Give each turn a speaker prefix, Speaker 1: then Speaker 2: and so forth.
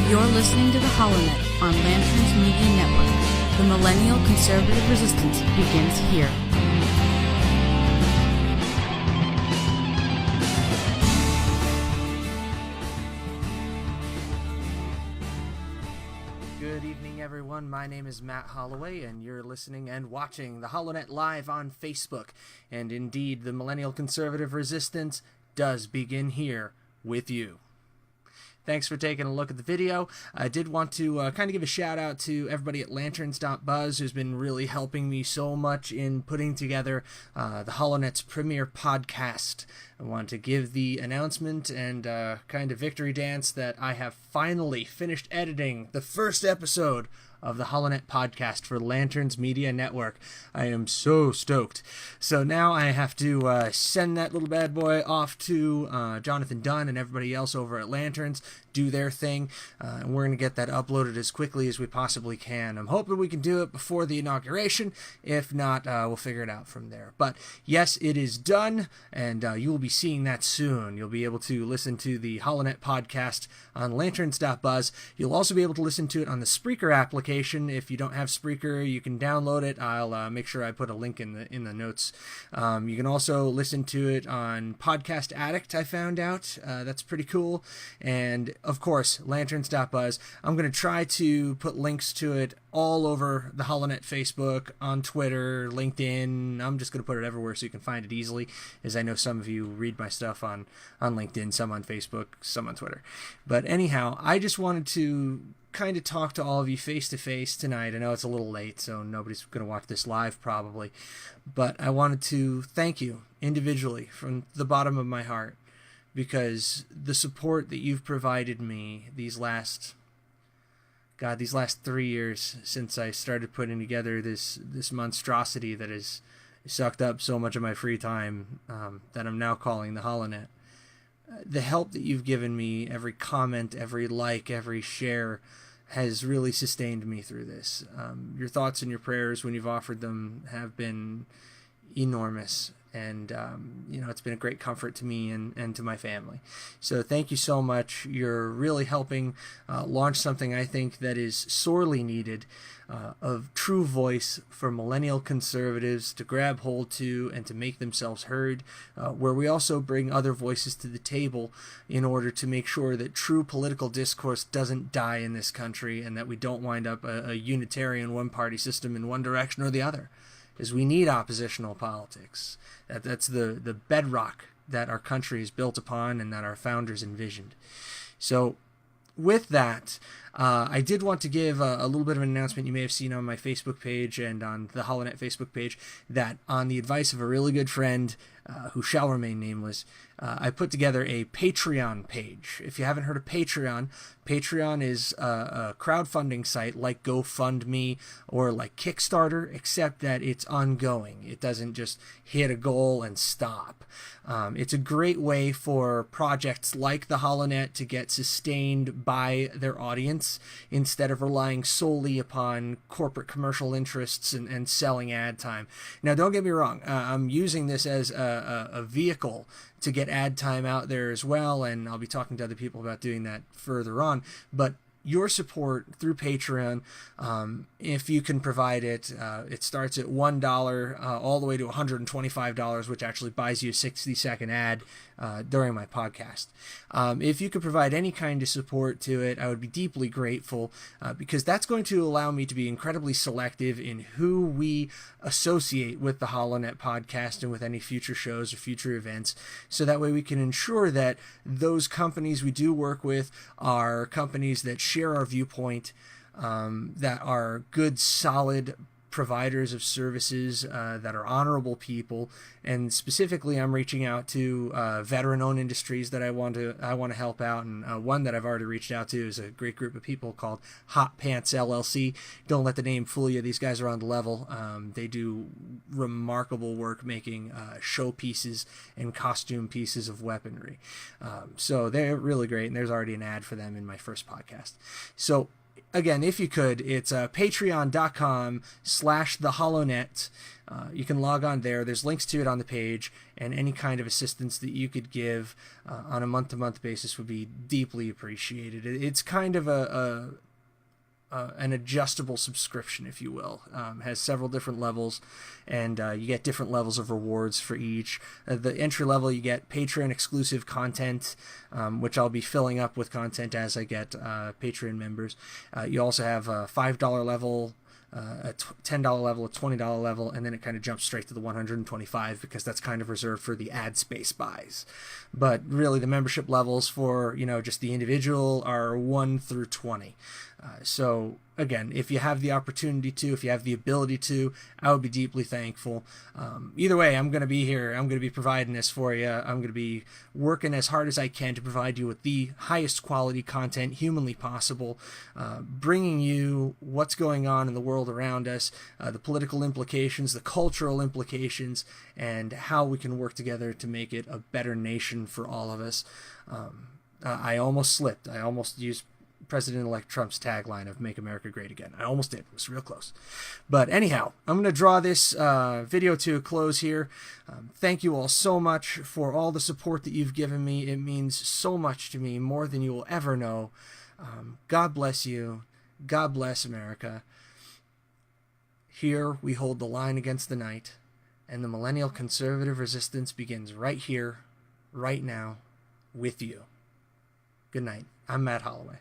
Speaker 1: You're listening to the HollowNet on Lanterns Media Network. The millennial conservative resistance begins here.
Speaker 2: Good evening, everyone. My name is Matt Holloway, and you're listening and watching the HollowNet live on Facebook. And indeed, the millennial conservative resistance does begin here with you. Thanks for taking a look at the video. I did want to kind of give a shout out to everybody at lanterns.buzz who's been really helping me so much in putting together the HollowNet's premiere podcast. I want to give the announcement and kind of victory dance that I have finally finished editing the first episode of the HollowNet podcast for Lanterns Media Network. I am so stoked. So now I have to send that little bad boy off to Jonathan Dunn and everybody else over at Lanterns, do their thing, and we're going to get that uploaded as quickly as we possibly can. I'm hoping we can do it before the inauguration. If not, we'll figure it out from there. But yes, it is done, and you will be seeing that soon. You'll be able to listen to the HollowNet podcast on lanterns.buzz. You'll also be able to listen to it on the Spreaker application. If you don't have Spreaker, you can download it. I'll make sure I put a link in the notes. You can also listen to it on Podcast Addict, I found out. That's pretty cool. And of course, lanterns.buzz. I'm going to try to put links to it all over the HollowNet Facebook, on Twitter, LinkedIn. I'm just going to put it everywhere so you can find it easily, as I know some of you read my stuff on LinkedIn, some on Facebook, some on Twitter. But anyhow, I just wanted to kind of talk to all of you face to face tonight. I know it's a little late, so nobody's going to watch this live probably, but I wanted to thank you individually from the bottom of my heart, because the support that you've provided me these last 3 years since I started putting together this monstrosity that has sucked up so much of my free time, that I'm now calling the HollowNet. The help that you've given me, every comment, every like, every share, has really sustained me through this. Your thoughts and your prayers, when you've offered them, have been enormous. And, it's been a great comfort to me and to my family. So thank you so much. You're really helping launch something I think that is sorely needed, of true voice for millennial conservatives to grab hold to and to make themselves heard, where we also bring other voices to the table in order to make sure that true political discourse doesn't die in this country, and that we don't wind up a unitarian one-party system in one direction or the other. Is we need oppositional politics. That's the bedrock that our country is built upon and that our founders envisioned. So with that, I did want to give a little bit of an announcement you may have seen on my Facebook page and on the HollowNet Facebook page, that on the advice of a really good friend who shall remain nameless, I put together a Patreon page. If you haven't heard of Patreon, Patreon is a crowdfunding site like GoFundMe or like Kickstarter, except that it's ongoing. It doesn't just hit a goal and stop. It's a great way for projects like the HollowNet to get sustained by their audience instead of relying solely upon corporate commercial interests and selling ad time. Now, don't get me wrong. I'm using this as a vehicle to get ad time out there as well, and I'll be talking to other people about doing that further on. But your support through Patreon, if you can provide it, it starts at $1 all the way to $125, which actually buys you a 60-second ad during my podcast. If you could provide any kind of support to it, I would be deeply grateful, because that's going to allow me to be incredibly selective in who we associate with the HollowNet podcast and with any future shows or future events, so that way we can ensure that those companies we do work with are companies that share our viewpoint, that are good, solid providers of services, that are honorable people. And specifically, I'm reaching out to veteran-owned industries that I want to help out. And one that I've already reached out to is a great group of people called Hot Pants LLC. Don't let the name fool you. These guys are on the level. They do remarkable work making showpieces and costume pieces of weaponry. So they're really great, and there's already an ad for them in my first podcast. So again, if you could, it's patreon.com/the HollowNet. You can log on there. There's links to it on the page, and any kind of assistance that you could give on a month-to-month basis would be deeply appreciated. It's kind of an adjustable subscription, if you will. Has several different levels, and you get different levels of rewards for each. The entry level, you get Patreon exclusive content, which I'll be filling up with content as I get Patreon members. You also have a $5 level, a $10 level, a $20 level, and then it kind of jumps straight to the $125 because that's kind of reserved for the ad space buys. But really, the membership levels for just the individual are 1 through 20. So again, if you have the opportunity to, if you have the ability to, I would be deeply thankful. Either way, I'm going to be here. I'm going to be providing this for you. I'm going to be working as hard as I can to provide you with the highest quality content humanly possible, bringing you what's going on in the world around us, the political implications, the cultural implications, and how we can work together to make it a better nation for all of us. I almost slipped. I almost used President-elect Trump's tagline of "Make America Great Again." I almost did. It was real close. But anyhow, I'm going to draw this video to a close here. Thank you all so much for all the support that you've given me. It means so much to me, more than you will ever know. God bless you. God bless America. Here we hold the line against the night, and the millennial conservative resistance begins right here, right now, with you. Good night. I'm Matt Holloway.